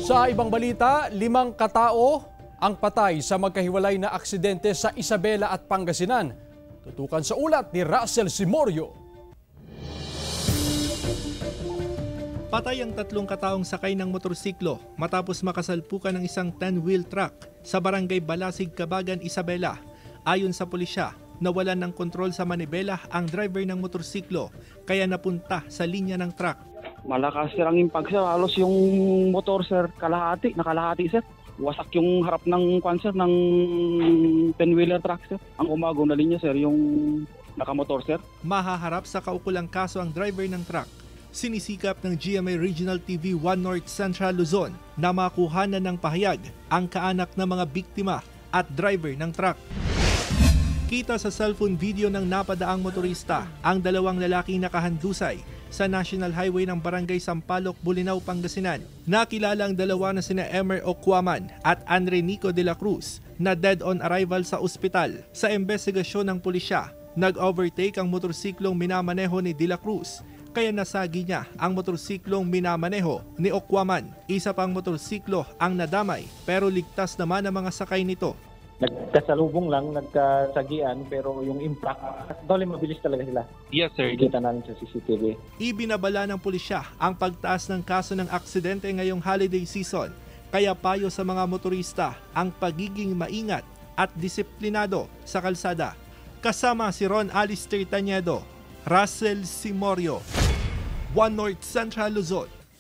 Sa ibang balita, 5 katao ang patay sa magkahiwalay na aksidente sa Isabela at Pangasinan. Tutukan sa ulat ni Russell Simorio. Patay ang 3 kataong sakay ng motorsiklo matapos makasalpukan ng isang 10-wheel truck sa barangay Balasig, Cabagan, Isabela. Ayon sa pulisya, nawalan ng kontrol sa manibela ang driver ng motorsiklo kaya napunta sa linya ng truck. Malakas sir ang impact sir, halos yung motor sir nakalahati sir. Wasak yung harap ng sir ng 10-wheeler truck sir. Ang umagaw na linya sir yung nakamotor sir. Mahaharap sa kaukulang kaso ang driver ng truck. Sinisikap ng GMA Regional TV 1 North Central Luzon na makuhanan ng pahayag ang kaanak ng mga biktima at driver ng truck. Kita sa cellphone video ng napadaang motorista ang 2 lalaking nakahandusay sa National Highway ng Barangay Sampaloc, Bolinao, Pangasinan. Nakilala ang 2 na sina Emer Ocuaman at Andre Nico de la Cruz na dead on arrival sa ospital. Sa investigasyon ng pulisya, nag-overtake ang motorsiklong minamaneho ni de la Cruz kaya nasagi niya ang motorsiklong minamaneho ni Ocuaman. Isa pang motorsiklo ang nadamay pero ligtas naman ang mga sakay nito. Nagkasalubong lang, nagkasagian, pero yung impact, dahil mabilis talaga sila. Yes, sir. Kita namin sa CCTV. Ibinabala ng pulisya ang pagtaas ng kaso ng aksidente ngayong holiday season. Kaya payo sa mga motorista ang pagiging maingat at disiplinado sa kalsada. Kasama si Ron Alistair Tañedo, Russell Simorio, 1 North Central Luzon.